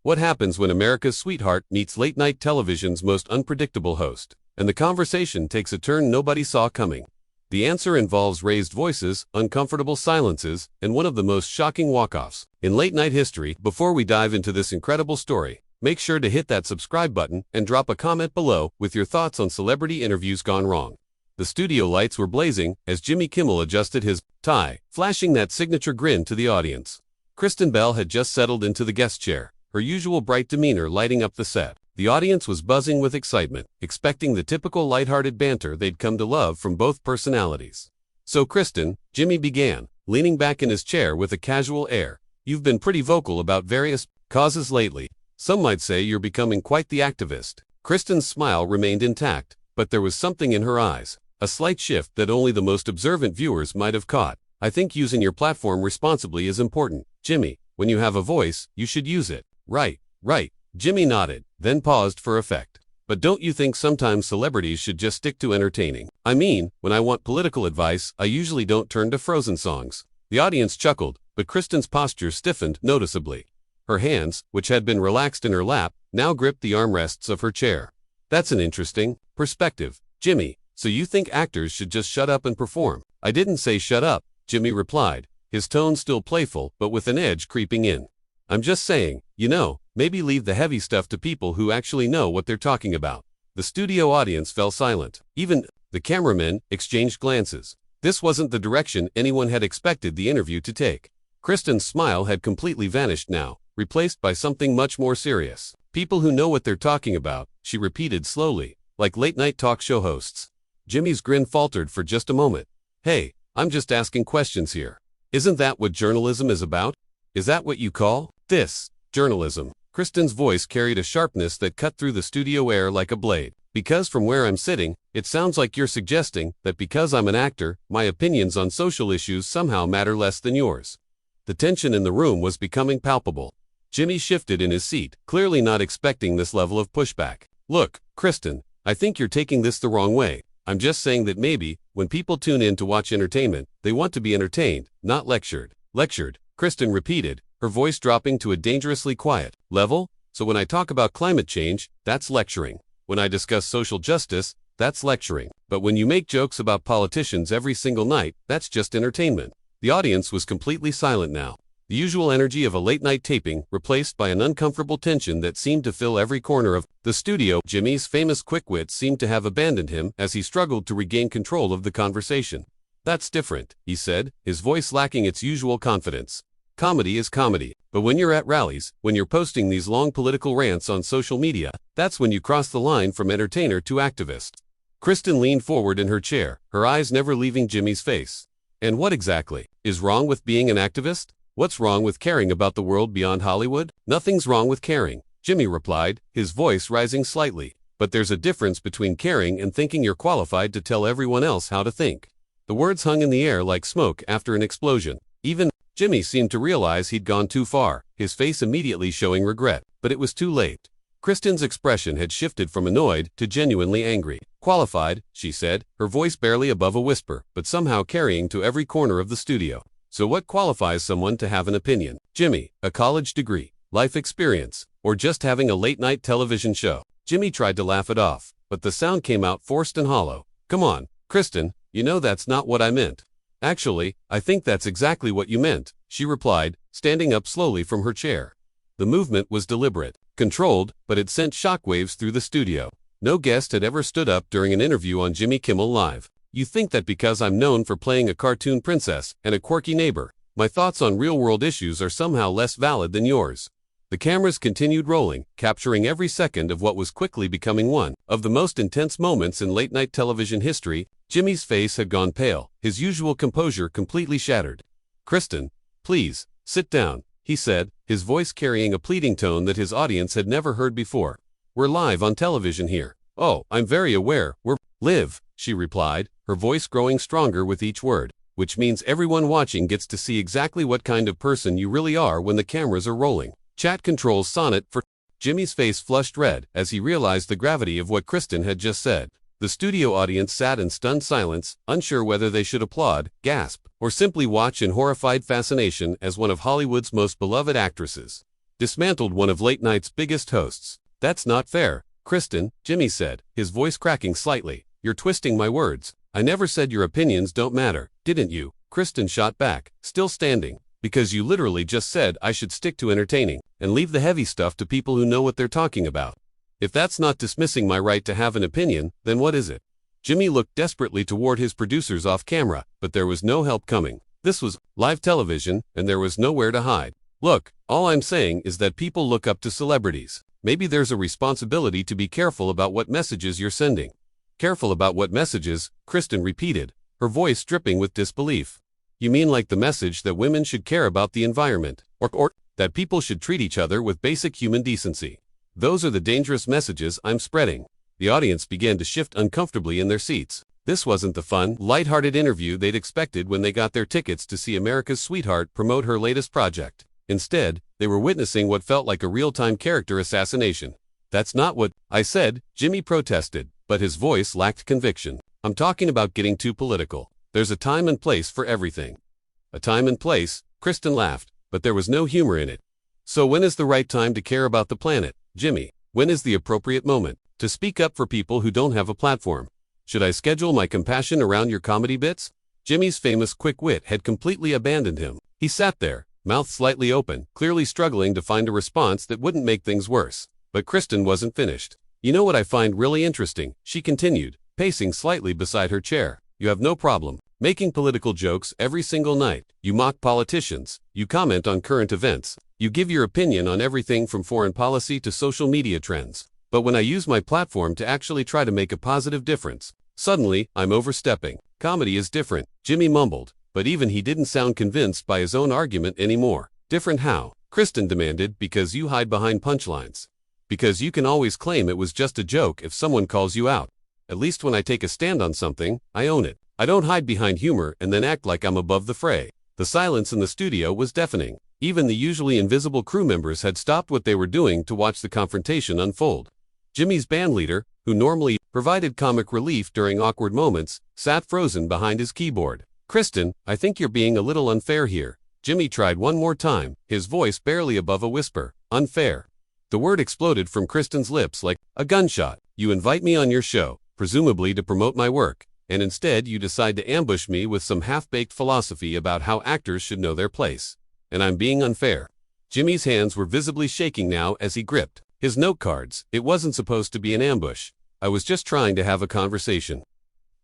What happens when America's sweetheart meets late-night television's most unpredictable host, and the conversation takes a turn nobody saw coming? The answer involves raised voices, uncomfortable silences, and one of the most shocking walk-offs in late-night history. Before we dive into this incredible story, make sure to hit that subscribe button and drop a comment below with your thoughts on celebrity interviews gone wrong. The studio lights were blazing as Jimmy Kimmel adjusted his tie, flashing that signature grin to the audience. Kristen Bell had just settled into the guest chair, her usual bright demeanor lighting up the set. The audience was buzzing with excitement, expecting the typical lighthearted banter they'd come to love from both personalities. "So Kristen," Jimmy began, leaning back in his chair with a casual air, "you've been pretty vocal about various causes lately. Some might say you're becoming quite the activist." Kristen's smile remained intact, but there was something in her eyes, a slight shift that only the most observant viewers might have caught. "I think using your platform responsibly is important, Jimmy. When you have a voice, you should use it." Right. Jimmy nodded, then paused for effect. "But don't you think sometimes celebrities should just stick to entertaining? I mean, when I want political advice, I usually don't turn to Frozen songs." The audience chuckled, but Kristen's posture stiffened noticeably. Her hands, which had been relaxed in her lap, now gripped the armrests of her chair. "That's an interesting perspective, Jimmy. So you think actors should just shut up and perform?" "I didn't say shut up," Jimmy replied, his tone still playful but with an edge creeping in. "I'm just saying, maybe leave the heavy stuff to people who actually know what they're talking about." The studio audience fell silent. Even the cameramen exchanged glances. This wasn't the direction anyone had expected the interview to take. Kristen's smile had completely vanished now, replaced by something much more serious. "People who know what they're talking about," she repeated slowly, "like late-night talk show hosts." Jimmy's grin faltered for just a moment. "Hey, I'm just asking questions here. Isn't that what journalism is about? Is that what you call this journalism?" Kristen's voice carried a sharpness that cut through the studio air like a blade. "Because from where I'm sitting, it sounds like you're suggesting that because I'm an actor, my opinions on social issues somehow matter less than yours." The tension in the room was becoming palpable. Jimmy shifted in his seat, clearly not expecting this level of pushback. "Look, Kristen, I think you're taking this the wrong way. I'm just saying that maybe, when people tune in to watch entertainment, they want to be entertained, not lectured." "Lectured," Kristen repeated, her voice dropping to a dangerously quiet level. "So when I talk about climate change, that's lecturing. When I discuss social justice, that's lecturing. But when you make jokes about politicians every single night, that's just entertainment." The audience was completely silent now, the usual energy of a late-night taping replaced by an uncomfortable tension that seemed to fill every corner of the studio. Jimmy's famous quick wit seemed to have abandoned him as he struggled to regain control of the conversation. "That's different," he said, his voice lacking its usual confidence. "Comedy is comedy, but when you're at rallies, when you're posting these long political rants on social media, that's when you cross the line from entertainer to activist." Kristen leaned forward in her chair, her eyes never leaving Jimmy's face. "And what exactly is wrong with being an activist? What's wrong with caring about the world beyond Hollywood?" "Nothing's wrong with caring," Jimmy replied, his voice rising slightly. "But there's a difference between caring and thinking you're qualified to tell everyone else how to think." The words hung in the air like smoke after an explosion. Even Jimmy seemed to realize he'd gone too far, his face immediately showing regret. But it was too late. Kristen's expression had shifted from annoyed to genuinely angry. "Qualified," she said, her voice barely above a whisper, but somehow carrying to every corner of the studio. "So what qualifies someone to have an opinion? Jimmy, a college degree, life experience, or just having a late-night television show?" Jimmy tried to laugh it off, but the sound came out forced and hollow. "Come on, Kristen, that's not what I meant." "Actually, I think that's exactly what you meant," she replied, standing up slowly from her chair. The movement was deliberate, controlled, but it sent shockwaves through the studio. No guest had ever stood up during an interview on Jimmy Kimmel Live. "You think that because I'm known for playing a cartoon princess and a quirky neighbor, my thoughts on real-world issues are somehow less valid than yours?" The cameras continued rolling, capturing every second of what was quickly becoming one of the most intense moments in late-night television history. Jimmy's face had gone pale, his usual composure completely shattered. "Kristen, please, sit down," he said, his voice carrying a pleading tone that his audience had never heard before. "We're live on television here." "Oh, I'm very aware, we're live," she replied, her voice growing stronger with each word, "which means everyone watching gets to see exactly what kind of person you really are when the cameras are rolling." "Chat controls sonnet for..." Jimmy's face flushed red as he realized the gravity of what Kristen had just said. The studio audience sat in stunned silence, unsure whether they should applaud, gasp, or simply watch in horrified fascination as one of Hollywood's most beloved actresses dismantled one of late night's biggest hosts. That's not fair, Kristen, Jimmy said, his voice cracking slightly. You're twisting my words. I never said your opinions don't matter, didn't you? Kristen shot back, still standing. Because you literally just said I should stick to entertaining and leave the heavy stuff to people who know what they're talking about. If that's not dismissing my right to have an opinion, then what is it? Jimmy looked desperately toward his producers off camera, but there was no help coming. This was live television, and there was nowhere to hide. Look, all I'm saying is that people look up to celebrities. Maybe there's a responsibility to be careful about what messages you're sending. Careful about what messages, Kristen repeated, her voice dripping with disbelief. You mean like the message that women should care about the environment, or that people should treat each other with basic human decency? Those are the dangerous messages I'm spreading. The audience began to shift uncomfortably in their seats. This wasn't the fun, lighthearted interview they'd expected when they got their tickets to see America's sweetheart promote her latest project. Instead, they were witnessing what felt like a real-time character assassination. That's not what I said, Jimmy protested, but his voice lacked conviction. I'm talking about getting too political. There's a time and place for everything. A time and place, Kristen laughed, but there was no humor in it. So when is the right time to care about the planet, Jimmy? When is the appropriate moment to speak up for people who don't have a platform? Should I schedule my compassion around your comedy bits? Jimmy's famous quick wit had completely abandoned him. He sat there, mouth slightly open, clearly struggling to find a response that wouldn't make things worse. But Kristen wasn't finished. You know what I find really interesting, she continued, pacing slightly beside her chair. You have no problem making political jokes every single night. You mock politicians. You comment on current events. You give your opinion on everything from foreign policy to social media trends. But when I use my platform to actually try to make a positive difference, suddenly, I'm overstepping. Comedy is different, Jimmy mumbled, but even he didn't sound convinced by his own argument anymore. Different how? Kristen demanded. Because you hide behind punchlines. Because you can always claim it was just a joke if someone calls you out. At least when I take a stand on something, I own it. I don't hide behind humor and then act like I'm above the fray. The silence in the studio was deafening. Even the usually invisible crew members had stopped what they were doing to watch the confrontation unfold. Jimmy's bandleader, who normally provided comic relief during awkward moments, sat frozen behind his keyboard. Kristen, I think you're being a little unfair here. Jimmy tried one more time, his voice barely above a whisper. Unfair. The word exploded from Kristen's lips like a gunshot. You invite me on your show, presumably to promote my work, and instead you decide to ambush me with some half-baked philosophy about how actors should know their place. And I'm being unfair. Jimmy's hands were visibly shaking now as he gripped his note cards. It wasn't supposed to be an ambush. I was just trying to have a conversation.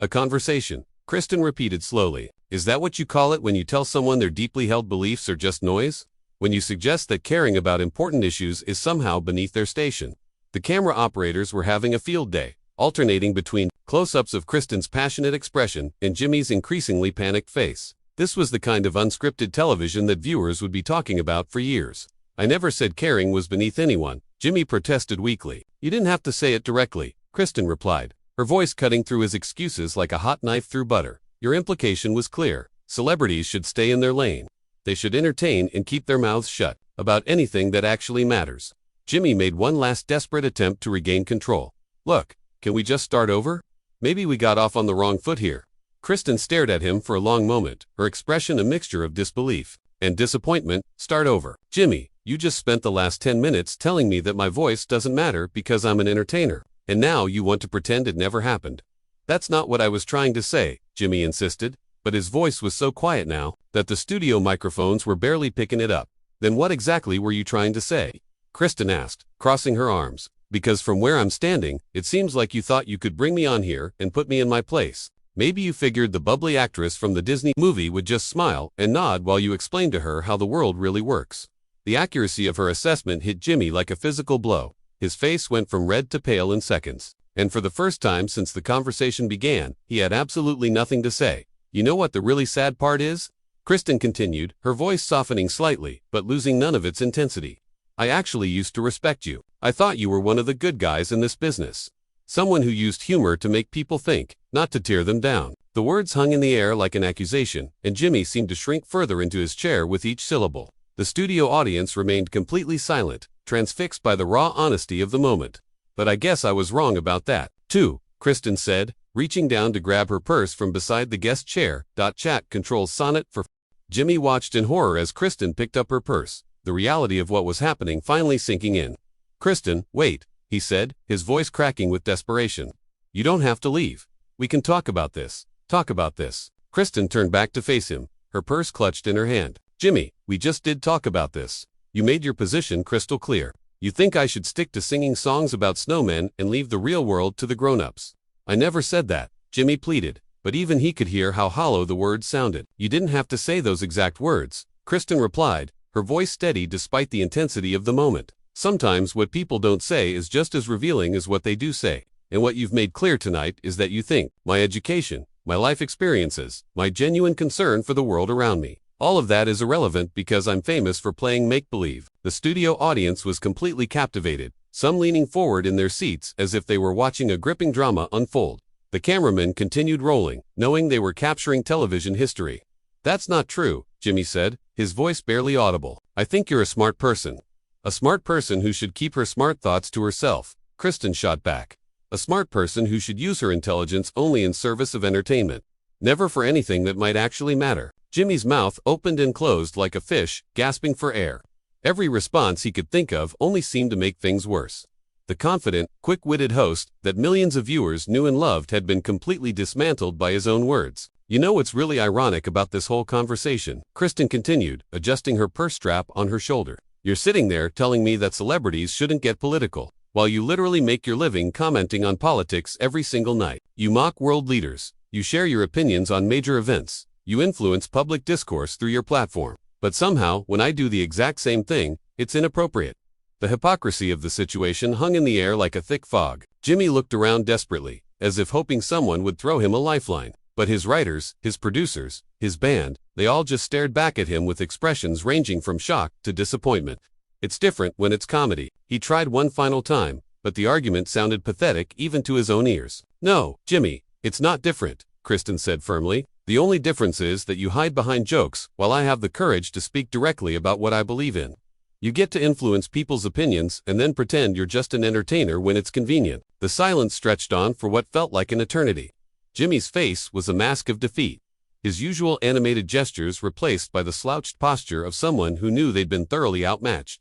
A conversation, Kristen repeated slowly. Is that what you call it when you tell someone their deeply held beliefs are just noise? When you suggest that caring about important issues is somehow beneath their station? The camera operators were having a field day, alternating between close-ups of Kristen's passionate expression and Jimmy's increasingly panicked face. This was the kind of unscripted television that viewers would be talking about for years. I never said caring was beneath anyone, Jimmy protested weakly. You didn't have to say it directly, Kristen replied, her voice cutting through his excuses like a hot knife through butter. Your implication was clear. Celebrities should stay in their lane. They should entertain and keep their mouths shut about anything that actually matters. Jimmy made one last desperate attempt to regain control. Look, can we just start over? Maybe we got off on the wrong foot here. Kristen stared at him for a long moment, her expression a mixture of disbelief and disappointment. Start over. Jimmy, you just spent the last 10 minutes telling me that my voice doesn't matter because I'm an entertainer, and now you want to pretend it never happened. That's not what I was trying to say, Jimmy insisted, but his voice was so quiet now that the studio microphones were barely picking it up. Then what exactly were you trying to say? Kristen asked, crossing her arms. Because from where I'm standing, it seems like you thought you could bring me on here and put me in my place. Maybe you figured the bubbly actress from the Disney movie would just smile and nod while you explained to her how the world really works. The accuracy of her assessment hit Jimmy like a physical blow. His face went from red to pale in seconds. And for the first time since the conversation began, he had absolutely nothing to say. You know what the really sad part is? Kristen continued, her voice softening slightly, but losing none of its intensity. I actually used to respect you. I thought you were one of the good guys in this business. Someone who used humor to make people think, not to tear them down. The words hung in the air like an accusation, and Jimmy seemed to shrink further into his chair with each syllable. The studio audience remained completely silent, transfixed by the raw honesty of the moment. But I guess I was wrong about that, too, Kristen said, reaching down to grab her purse from beside the guest chair. Chat controls sonnet for. Jimmy watched in horror as Kristen picked up her purse, the reality of what was happening finally sinking in. "Kristen, wait," he said, his voice cracking with desperation. "You don't have to leave. We can talk about this. Talk about this." Kristen turned back to face him, her purse clutched in her hand. "Jimmy, we just did talk about this. You made your position crystal clear. You think I should stick to singing songs about snowmen and leave the real world to the grown-ups." "I never said that," Jimmy pleaded, but even he could hear how hollow the words sounded. "You didn't have to say those exact words," Kristen replied, her voice steady despite the intensity of the moment. "Sometimes what people don't say is just as revealing as what they do say. And what you've made clear tonight is that you think my education, my life experiences, my genuine concern for the world around me, all of that is irrelevant because I'm famous for playing make-believe." The studio audience was completely captivated, some leaning forward in their seats as if they were watching a gripping drama unfold. The cameramen continued rolling, knowing they were capturing television history. "That's not true," Jimmy said, his voice barely audible. "I think you're a smart person. A smart person who should keep her smart thoughts to herself," Kristen shot back. "A smart person who should use her intelligence only in service of entertainment, never for anything that might actually matter." Jimmy's mouth opened and closed like a fish, gasping for air. Every response he could think of only seemed to make things worse. The confident, quick-witted host that millions of viewers knew and loved had been completely dismantled by his own words. "You know what's really ironic about this whole conversation?" Kristen continued, adjusting her purse strap on her shoulder. "You're sitting there telling me that celebrities shouldn't get political, while you literally make your living commenting on politics every single night. You mock world leaders. You share your opinions on major events. You influence public discourse through your platform. But somehow, when I do the exact same thing, it's inappropriate." The hypocrisy of the situation hung in the air like a thick fog. Jimmy looked around desperately, as if hoping someone would throw him a lifeline. But his writers, his producers, his band, they all just stared back at him with expressions ranging from shock to disappointment. "It's different when it's comedy." He tried one final time, but the argument sounded pathetic even to his own ears. "No, Jimmy, it's not different," Kristen said firmly. "The only difference is that you hide behind jokes, while I have the courage to speak directly about what I believe in. You get to influence people's opinions and then pretend you're just an entertainer when it's convenient." The silence stretched on for what felt like an eternity. Jimmy's face was a mask of defeat, his usual animated gestures replaced by the slouched posture of someone who knew they'd been thoroughly outmatched.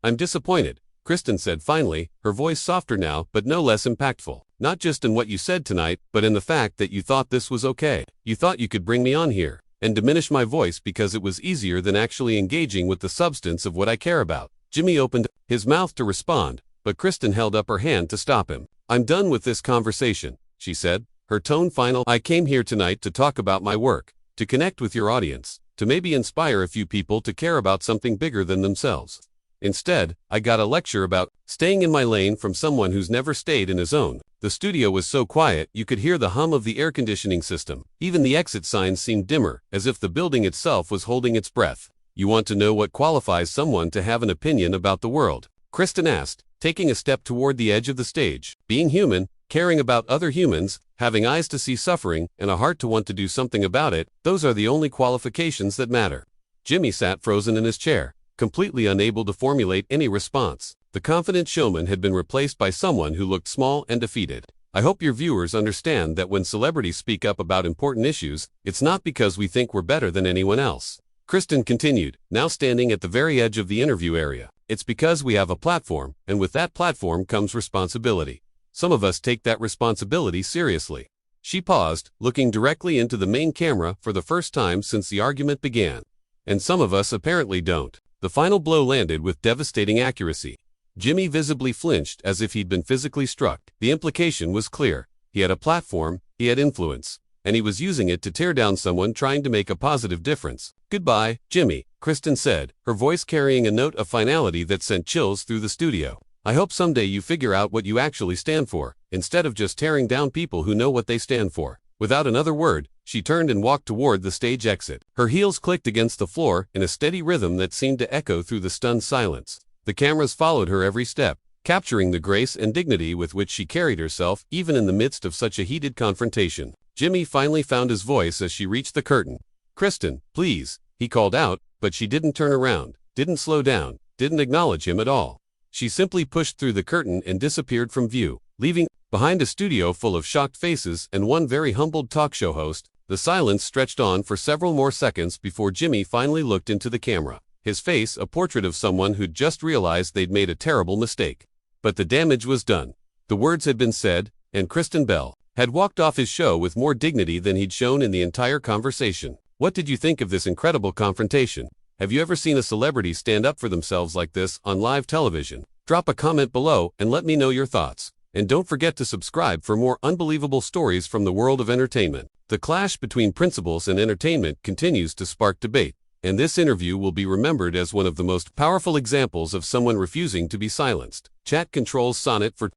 "I'm disappointed," Kristen said finally, her voice softer now but no less impactful. "Not just in what you said tonight, but in the fact that you thought this was okay. You thought you could bring me on here and diminish my voice because it was easier than actually engaging with the substance of what I care about." Jimmy opened his mouth to respond, but Kristen held up her hand to stop him. "I'm done with this conversation," she said, her tone final. "I came here tonight to talk about my work, to connect with your audience, to maybe inspire a few people to care about something bigger than themselves. Instead, I got a lecture about staying in my lane from someone who's never stayed in his own." The studio was so quiet you could hear the hum of the air conditioning system. Even the exit signs seemed dimmer, as if the building itself was holding its breath. "You want to know what qualifies someone to have an opinion about the world?" Kristen asked, taking a step toward the edge of the stage. "Being human, caring about other humans, having eyes to see suffering, and a heart to want to do something about it, those are the only qualifications that matter." Jimmy sat frozen in his chair, completely unable to formulate any response. The confident showman had been replaced by someone who looked small and defeated. "I hope your viewers understand that when celebrities speak up about important issues, it's not because we think we're better than anyone else," Kristen continued, now standing at the very edge of the interview area. "It's because we have a platform, and with that platform comes responsibility. Some of us take that responsibility seriously." She paused, looking directly into the main camera for the first time since the argument began. "And some of us apparently don't." The final blow landed with devastating accuracy. Jimmy visibly flinched as if he'd been physically struck. The implication was clear. He had a platform, he had influence, and he was using it to tear down someone trying to make a positive difference. "Goodbye, Jimmy," Kristen said, her voice carrying a note of finality that sent chills through the studio. "I hope someday you figure out what you actually stand for, instead of just tearing down people who know what they stand for." Without another word, she turned and walked toward the stage exit. Her heels clicked against the floor in a steady rhythm that seemed to echo through the stunned silence. The cameras followed her every step, capturing the grace and dignity with which she carried herself even in the midst of such a heated confrontation. Jimmy finally found his voice as she reached the curtain. "Kristen, please," he called out, but she didn't turn around, didn't slow down, didn't acknowledge him at all. She simply pushed through the curtain and disappeared from view, leaving behind a studio full of shocked faces and one very humbled talk show host. The silence stretched on for several more seconds before Jimmy finally looked into the camera. his face a portrait of someone who'd just realized they'd made a terrible mistake. But the damage was done. The words had been said, and Kristen Bell had walked off his show with more dignity than he'd shown in the entire conversation. What did you think of this incredible confrontation? Have you ever seen a celebrity stand up for themselves like this on live television? Drop a comment below and let me know your thoughts. And don't forget to subscribe for more unbelievable stories from the world of entertainment. The clash between principles and entertainment continues to spark debate, and this interview will be remembered as one of the most powerful examples of someone refusing to be silenced. Chat controls Sonnet for